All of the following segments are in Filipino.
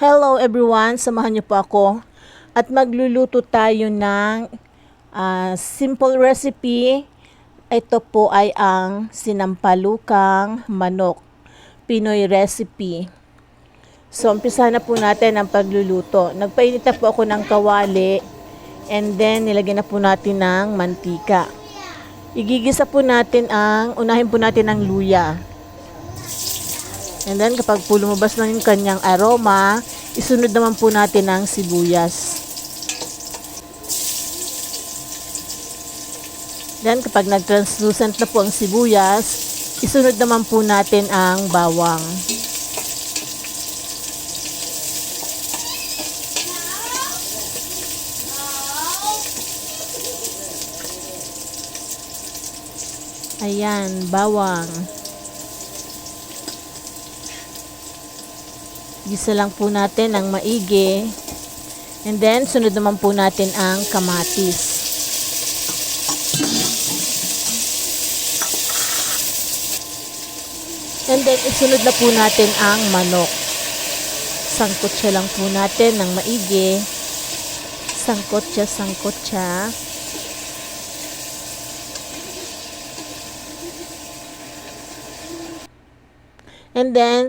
Hello everyone, samahan niyo po ako at magluluto tayo ng simple recipe. Ito po ay ang sinampalukang manok, Pinoy recipe. So umpisa na po natin ang pagluluto. Nagpainit na po ako ng kawali and then nilagyan na po natin ng mantika. Igigisa po natin unahin po natin ang luya. And then kapag po lumabas na yung kanyang aroma, isunod naman po natin ang sibuyas. Then kapag nag-translucent na po ang sibuyas, isunod naman po natin ang bawang. Ayan, bawang. Gisa lang po natin ng maigi. And then, sunod naman po natin ang kamatis. And then, isunod na po natin ang manok. Sangkot siya lang po natin ng maigi. Sangkot siya. And then,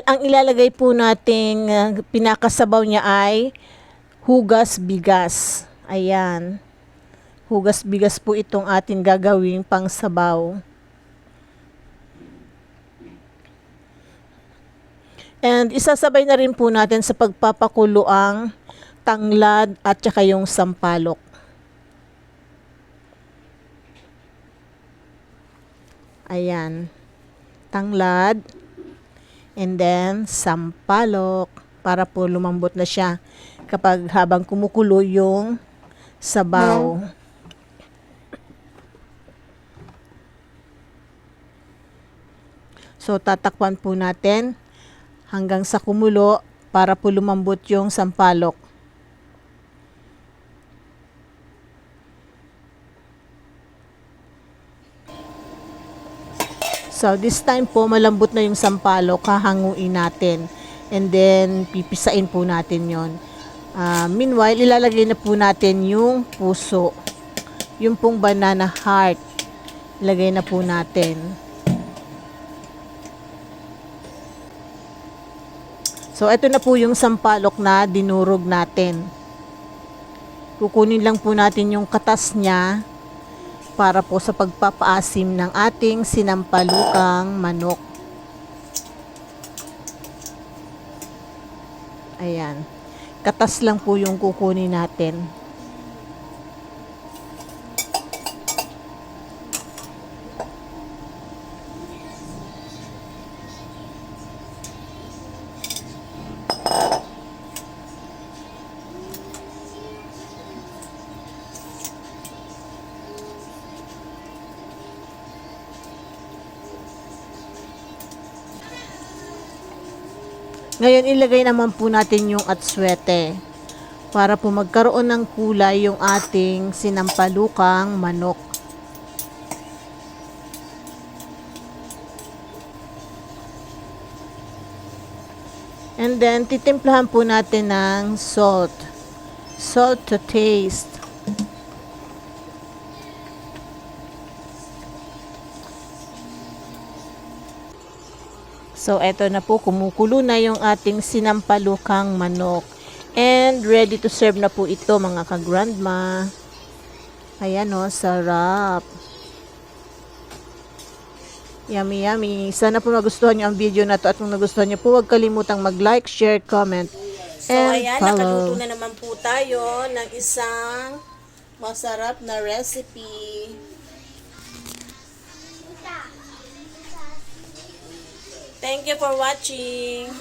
ang ilalagay po nating pinakasabaw niya ay hugas bigas. Ayan. Hugas bigas po itong ating gagawing pangsabaw. And isasabay na rin po natin sa pagpapakulo ang tanglad at saka yung sampalok. Ayan. Tanglad. And then, sampalok para po lumambot na siya kapag habang kumukulo yung sabaw. So, tatakpan po natin hanggang sa kumulo para po lumambot yung sampalok. So, this time po, malambot na yung sampalok, hahanguin natin. And then, pipisain po natin yon. Meanwhile, ilalagay na po natin yung puso. Yung pong banana heart. Ilagay na po natin. So, ito na po yung sampalok na dinurog natin. Kukunin lang po natin yung katas niya para po sa pagpapaasim ng ating sinampalukang manok. Ayan. Katas lang po yung kukunin natin. Ngayon, ilagay naman po natin yung atswete para po magkaroon ng kulay yung ating sinampalukang manok. And then, titimplahan po natin ng salt. Salt to taste. So, eto na po, kumukulo na yung ating sinampalukang manok. And, ready to serve na po ito, mga ka-grandma. Ayan o, sarap. Yummy, yummy. Sana po magustuhan nyo ang video na to. At kung nagustuhan nyo po, huwag kalimutang mag-like, share, comment, and ayan, follow. nakaluto na naman po tayo ng isang masarap na recipe. Thank you for watching.